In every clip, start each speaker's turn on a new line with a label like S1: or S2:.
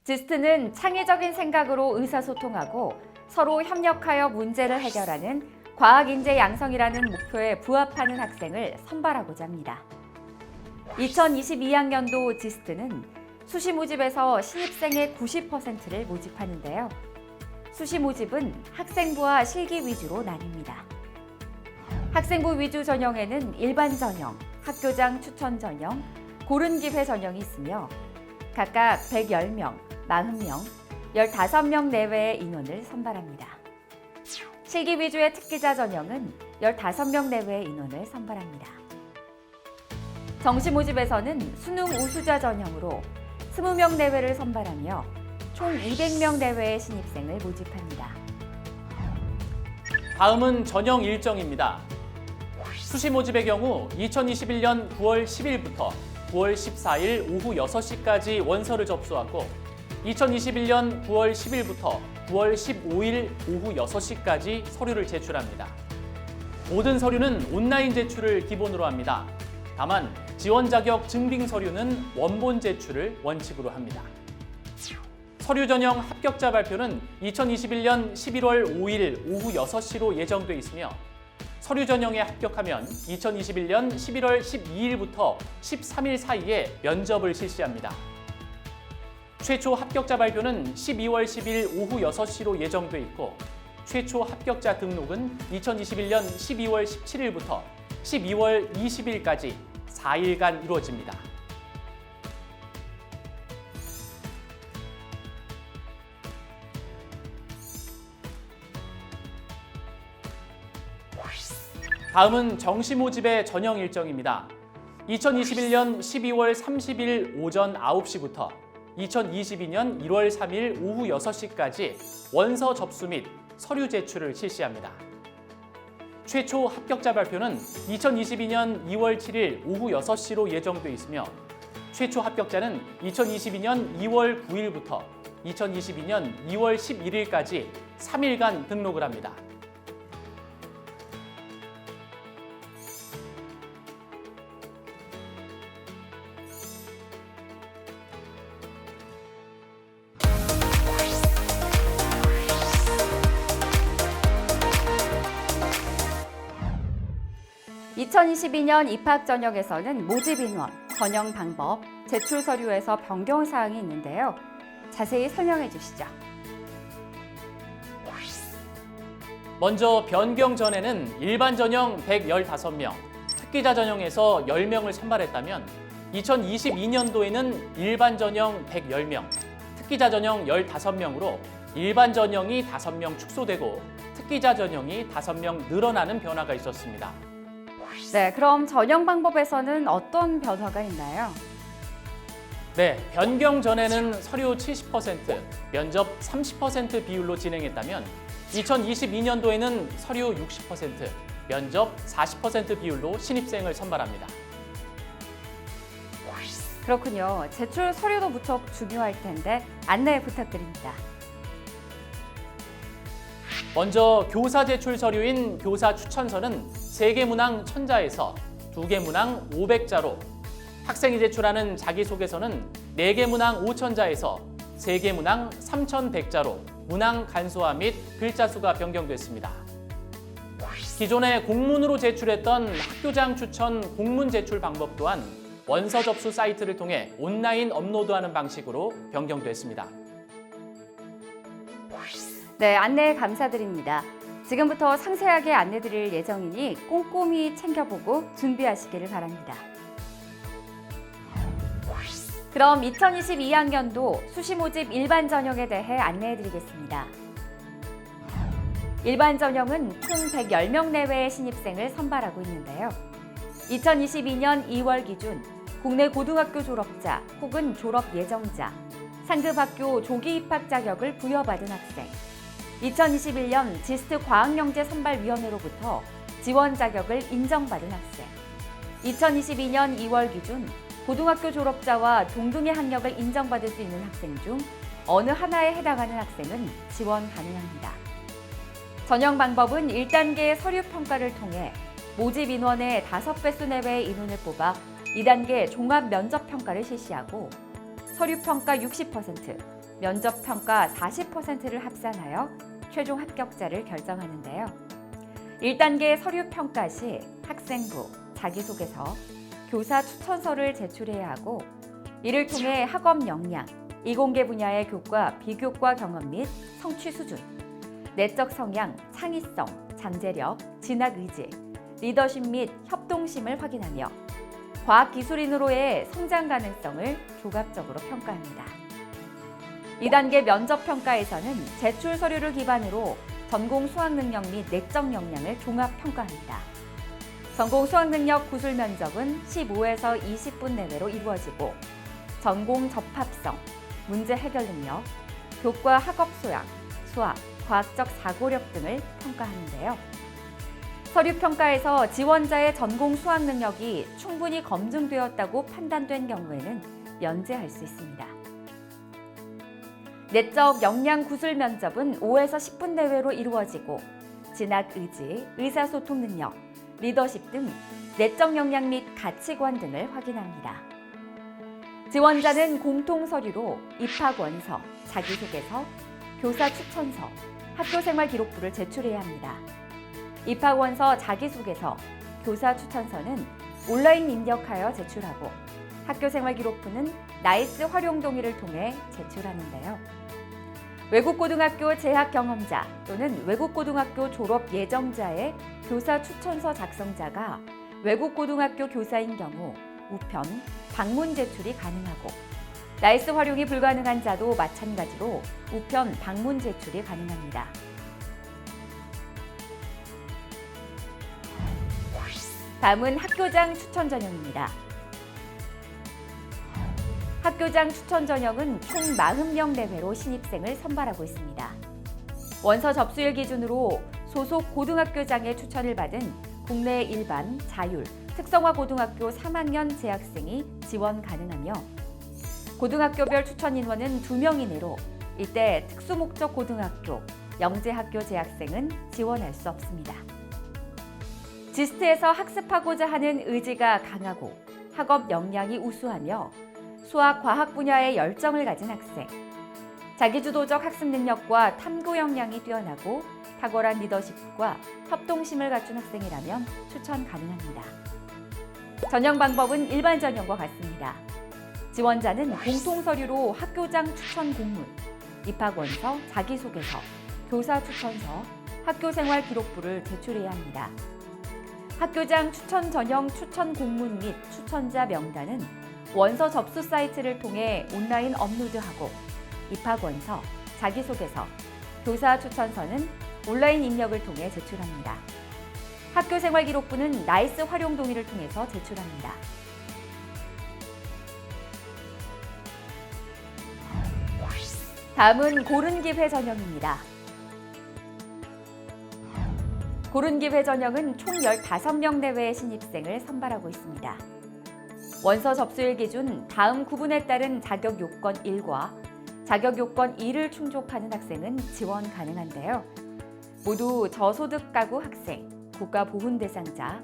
S1: 지스트는 창의적인 생각으로 의사소통하고 서로 협력하여 문제를 해결하는 과학인재 양성이라는 목표에 부합하는 학생을 선발하고자 합니다. 2022학년도 지스트는 수시 모집에서 신입생의 90%를 모집하는데요. 수시 모집은 학생부와 실기 위주로 나뉩니다. 학생부 위주 전형에는 일반 전형, 학교장 추천 전형, 고른 기회 전형이 있으며 각각 110명, 40명, 15명 내외의 인원을 선발합니다. 실기 위주의 특기자 전형은 15명 내외의 인원을 선발합니다. 정시 모집에서는 수능 우수자 전형으로 20명 내외를 선발하며 총 200명 내외의 신입생을 모집합니다.
S2: 다음은 전형 일정입니다. 수시 모집의 경우 2021년 9월 10일부터 9월 14일 오후 6시까지 원서를 접수하고 2021년 9월 10일부터 9월 15일 오후 6시까지 서류를 제출합니다. 모든 서류는 온라인 제출을 기본으로 합니다. 다만 지원 자격 증빙 서류는 원본 제출을 원칙으로 합니다. 서류 전형 합격자 발표는 2021년 11월 5일 오후 6시로 예정돼 있으며 서류 전형에 합격하면 2021년 11월 12일부터 13일 사이에 면접을 실시합니다. 최초 합격자 발표는 12월 10일 오후 6시로 예정돼 있고 최초 합격자 등록은 2021년 12월 17일부터 12월 20일까지 4일간 이루어집니다. 다음은 정시 모집의 전형 일정입니다. 2021년 12월 30일 오전 9시부터 2022년 1월 3일 오후 6시까지 원서 접수 및 서류 제출을 실시합니다. 최초 합격자 발표는 2022년 2월 7일 오후 6시로 예정돼 있으며 최초 합격자는 2022년 2월 9일부터 2022년 2월 11일까지 3일간 등록을 합니다.
S1: (2022년) 입학 전형에서는 모집 인원, 전형 방법, 제출 서류에서 변경 사항이 있는데요. 자세히 설명해 주시죠.
S2: 먼저 변경 전에는 일반 전형 115명, 특기자 전형에서 10명을 선발했다면 2022년도에는 일반 전형 110명, 특기자 전형 15명으로 일반 전형이 5명 축소되고 특기자 전형이 5명 늘어나는 변화가 있었습니다.
S1: 네, 그럼 전형 방법에서는 어떤 변화가 있나요?
S2: 네, 변경 전에는 서류 70%, 면접 30% 비율로 진행했다면 2022년도에는 서류 60%, 면접 40% 비율로 신입생을 선발합니다.
S1: 그렇군요. 제출 서류도 무척 중요할 텐데 안내 부탁드립니다.
S2: 먼저 교사 제출 서류인 교사 추천서는 3개 문항 1000자에서 2개 문항 500자로, 학생이 제출하는 자기소개서는 4개 문항 5000자에서 3개 문항 3100자로 문항 간소화 및 글자 수가 변경됐습니다. 기존에 공문으로 제출했던 학교장 추천 공문 제출 방법 또한 원서 접수 사이트를 통해 온라인 업로드하는 방식으로 변경됐습니다.
S1: 네, 안내 감사드립니다. 지금부터 상세하게 안내드릴 예정이니 꼼꼼히 챙겨보고 준비하시기를 바랍니다. 그럼 2022학년도 수시 모집 일반 전형에 대해 안내해드리겠습니다. 일반 전형은 총 110명 내외의 신입생을 선발하고 있는데요. 2022년 2월 기준 국내 고등학교 졸업자 혹은 졸업 예정자, 상급 학교 조기 입학 자격을 부여받은 학생, 2021년 지스트 과학영재 선발위원회로부터 지원 자격을 인정받은 학생, 2022년 2월 기준 고등학교 졸업자와 동등의 학력을 인정받을 수 있는 학생 중 어느 하나에 해당하는 학생은 지원 가능합니다. 전형 방법은 1단계 서류 평가를 통해 모집 인원의 5배수 내외의 인원을 뽑아 2단계 종합 면접 평가를 실시하고 서류 평가 60%, 면접평가 40%를 합산하여 최종 합격자를 결정하는데요. 1단계 서류평가 시 학생부, 자기소개서, 교사 추천서를 제출해야 하고 이를 통해 학업 역량, 이공계 분야의 교과, 비교과 경험 및 성취 수준, 내적 성향, 창의성, 잠재력, 진학 의지, 리더십 및 협동심을 확인하며 과학기술인으로의 성장 가능성을 조각적으로 평가합니다. 2단계 면접평가에서는 제출 서류를 기반으로 전공 수학 능력 및 내적 역량을 종합 평가합니다. 전공 수학 능력 구술 면접은 15에서 20분 내외로 이루어지고 전공 접합성, 문제 해결 능력, 교과 학업 소양, 수학, 과학적 사고력 등을 평가하는데요. 서류 평가에서 지원자의 전공 수학 능력이 충분히 검증되었다고 판단된 경우에는 면제할 수 있습니다. 내적 역량 구술 면접은 5에서 10분 내외로 이루어지고 진학 의지, 의사소통 능력, 리더십 등 내적 역량 및 가치관 등을 확인합니다. 지원자는 공통 서류로 입학 원서, 자기소개서, 교사 추천서, 학교생활 기록부를 제출해야 합니다. 입학 원서, 자기소개서, 교사 추천서는 온라인 입력하여 제출하고 학교생활 기록부는 나이스 활용 동의를 통해 제출하는데요. 외국고등학교 재학 경험자 또는 외국고등학교 졸업 예정자의 교사 추천서 작성자가 외국고등학교 교사인 경우 우편, 방문 제출이 가능하고 나이스 활용이 불가능한 자도 마찬가지로 우편, 방문 제출이 가능합니다. 다음은 학교장 추천 전형입니다. 학교장 추천 전형은 총 40명 내외로 신입생을 선발하고 있습니다. 원서 접수일 기준으로 소속 고등학교장의 추천을 받은 국내 일반, 자율, 특성화 고등학교 3학년 재학생이 지원 가능하며 고등학교별 추천 인원은 2명 이내로 이때 특수목적 고등학교, 영재학교 재학생은 지원할 수 없습니다. 지스트에서 학습하고자 하는 의지가 강하고 학업 역량이 우수하며 수학, 과학 분야에 열정을 가진 학생, 자기주도적 학습 능력과 탐구 역량이 뛰어나고 탁월한 리더십과 협동심을 갖춘 학생이라면 추천 가능합니다. 전형 방법은 일반 전형과 같습니다. 지원자는 공통 서류로 학교장 추천 공문, 입학 원서, 자기소개서, 교사 추천서, 학교생활 기록부를 제출해야 합니다. 학교장 추천 전형 추천 공문 및 추천자 명단은 원서 접수 사이트를 통해 온라인 업로드하고 입학 원서, 자기소개서, 교사 추천서는 온라인 입력을 통해 제출합니다. 학교생활 기록부는 나이스 활용 동의를 통해서 제출합니다. 다음은 고른기회 전형입니다. 고른기회 전형은 총 15명 내외의 신입생을 선발하고 있습니다. 원서 접수일 기준 다음 구분에 따른 자격 요건 1과 자격 요건 2를 충족하는 학생은 지원 가능한데요. 모두 저소득 가구 학생, 국가보훈 대상자,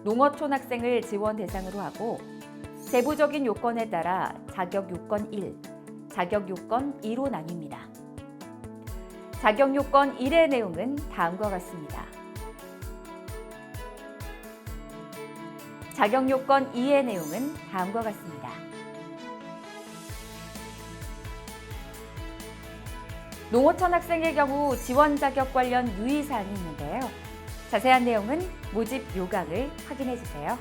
S1: 농어촌 학생을 지원 대상으로 하고 세부적인 요건에 따라 자격 요건 1, 자격 요건 2로 나뉩니다. 자격 요건 1의 내용은 다음과 같습니다. 자격 요건 2의 내용은 다음과 같습니다. 농어촌 학생의 경우 지원 자격 관련 유의사항이 있는데요. 자세한 내용은 모집 요강을 확인해 주세요.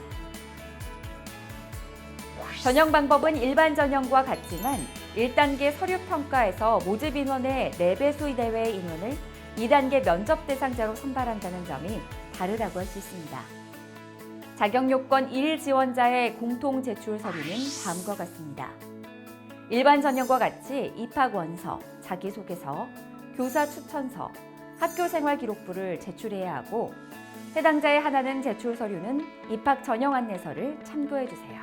S1: 전형 방법은 일반 전형과 같지만 1단계 서류 평가에서 모집 인원의 4배수 내외의 인원을 2단계 면접 대상자로 선발한다는 점이 다르다고 할 수 있습니다. 자격 요건 1 지원자의 공통 제출 서류는 다음과 같습니다. 일반 전형과 같이 입학 원서, 자기소개서, 교사 추천서, 학교생활 기록부를 제출해야 하고 해당자의 하나는 제출 서류는 입학 전형 안내서를 참고해 주세요.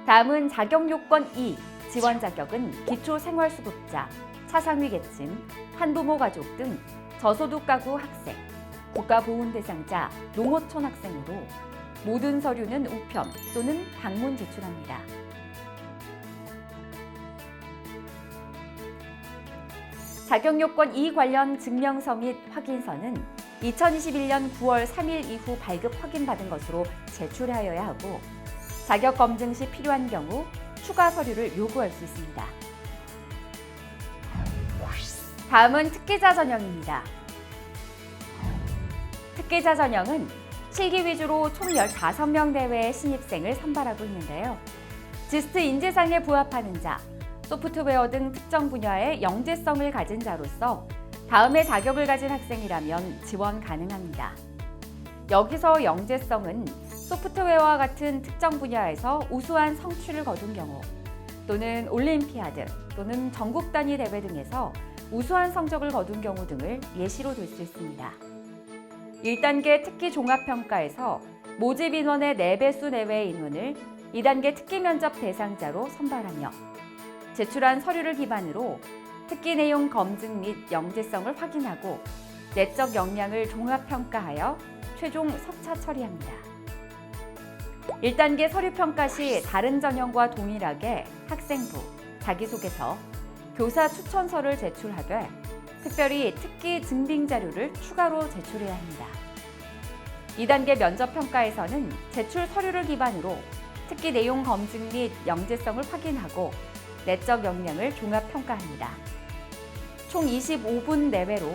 S1: 다음은 자격 요건 2, 지원 자격은 기초생활수급자, 차상위 계층, 한부모 가족 등 저소득 가구 학생, 국가보훈 대상자, 농어촌 학생으로 모든 서류는 우편 또는 방문 제출합니다. 자격요건 2 관련 증명서 및 확인서는 2021년 9월 3일 이후 발급 확인받은 것으로 제출하여야 하고 자격 검증 시 필요한 경우 추가 서류를 요구할 수 있습니다. 다음은 특기자 전형입니다. 특기자 전형은 실기 위주로 총 15명 내외의 신입생을 선발하고 있는데요. 지스트 인재상에 부합하는 자, 소프트웨어 등 특정 분야의 영재성을 가진 자로서 다음의 자격을 가진 학생이라면 지원 가능합니다. 여기서 영재성은 소프트웨어와 같은 특정 분야에서 우수한 성취를 거둔 경우 또는 올림피아드 또는 전국 단위 대회 등에서 우수한 성적을 거둔 경우 등을 예시로 들 수 있습니다. 1단계 특기 종합평가에서 모집 인원의 4배수 내외의 인원을 2단계 특기 면접 대상자로 선발하며 제출한 서류를 기반으로 특기 내용 검증 및 영재성을 확인하고 내적 역량을 종합평가하여 최종 석차 처리합니다. 1단계 서류평가 시 다른 전형과 동일하게 학생부, 자기소개서, 교사 추천서를 제출하되 특별히 특기 증빙 자료를 추가로 제출해야 합니다. 2단계 면접평가에서는 제출 서류를 기반으로 특기 내용 검증 및 영재성을 확인하고 내적 역량을 종합평가합니다. 총 25분 내외로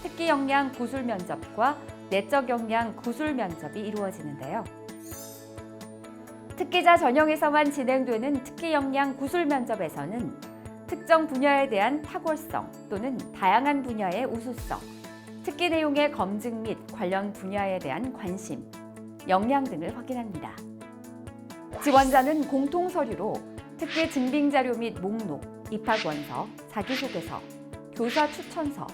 S1: 특기 역량 구술 면접과 내적 역량 구술 면접이 이루어지는데요. 특기자 전형에서만 진행되는 특기 역량 구술 면접에서는 특정 분야에 대한 탁월성 또는 다양한 분야의 우수성, 특기 내용의 검증 및 관련 분야에 대한 관심, 역량 등을 확인합니다. 지원자는 공통 서류로 특기 증빙 자료 및 목록, 입학 원서, 자기소개서, 교사 추천서,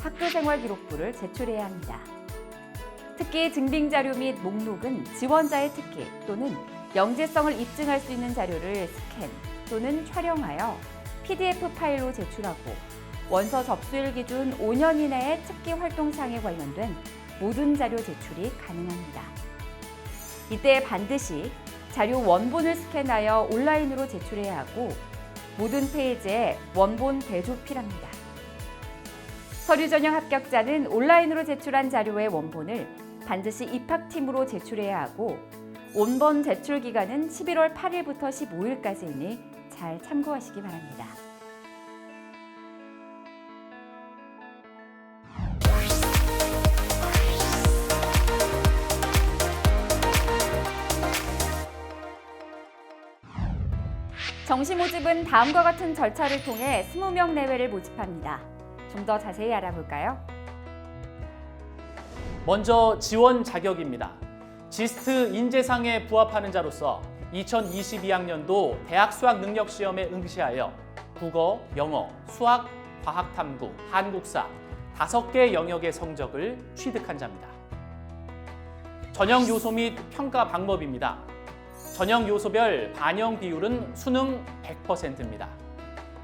S1: 학교생활 기록부를 제출해야 합니다. 특기 증빙 자료 및 목록은 지원자의 특기 또는 영재성을 입증할 수 있는 자료를 스캔 또는 촬영하여 PDF 파일로 제출하고 원서 접수일 기준 5년 이내의 특기 활동사항에 관련된 모든 자료 제출이 가능합니다. 이때 반드시 자료 원본을 스캔하여 온라인으로 제출해야 하고 모든 페이지에 원본 대조필합니다. 서류 전형 합격자는 온라인으로 제출한 자료의 원본을 반드시 입학팀으로 제출해야 하고 원본 제출 기간은 11월 8일부터 15일까지이니 잘 참고하시기 바랍니다. 정시 모집은 다음과 같은 절차를 통해 20명 내외를 모집합니다. 좀 더 자세히 알아볼까요?
S2: 먼저 지원 자격입니다. 지스트 인재상에 부합하는 자로서 2022학년도 대학 수학 능력 시험에 응시하여 국어, 영어, 수학, 과학탐구, 한국사 5개 영역의 성적을 취득한 자입니다. 전형 요소 및 평가 방법입니다. 전형 요소별 반영 비율은 수능 100%입니다.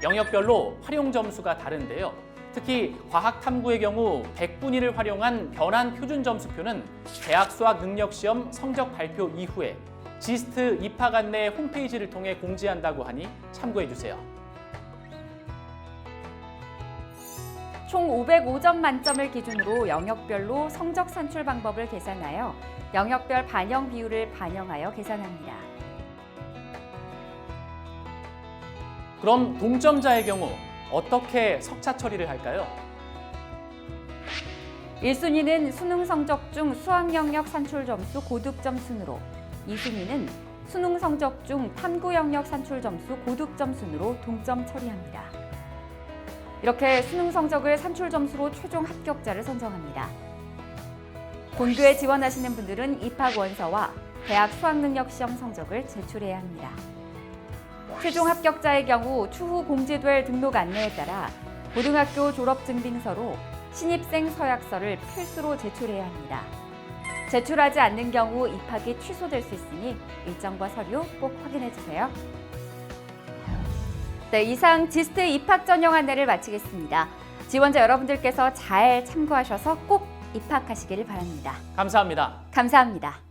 S2: 영역별로 활용 점수가 다른데요. 특히 과학탐구의 경우 100분위를 활용한 변환 표준 점수표는 대학 수학 능력 시험 성적 발표 이후에 지스트 입학 안내 홈페이지를 통해 공지한다고 하니 참고해 주세요.
S1: 총 505점 만점을 기준으로 영역별로 성적 산출 방법을 계산하여 영역별 반영 비율을 반영하여 계산합니다.
S2: 그럼 동점자의 경우 어떻게 석차 처리를 할까요?
S1: 1순위는 수능 성적 중 수학 영역 산출 점수 고득점 순으로, 2순위는 수능 성적 중 탐구 영역 산출 점수 고득점 순으로 동점 처리합니다. 이렇게 수능 성적을 산출 점수로 최종 합격자를 선정합니다. 본교에 지원하시는 분들은 입학 원서와 대학 수학능력시험 성적을 제출해야 합니다. 최종 합격자의 경우 추후 공지될 등록 안내에 따라 고등학교 졸업증빙서로 신입생 서약서를 필수로 제출해야 합니다. 제출하지 않는 경우 입학이 취소될 수 있으니 일정과 서류 꼭 확인해 주세요. 네, 이상 지스트 입학 전형 안내를 마치겠습니다. 지원자 여러분들께서 잘 참고하셔서 꼭 입학하시길 바랍니다.
S2: 감사합니다.
S1: 감사합니다.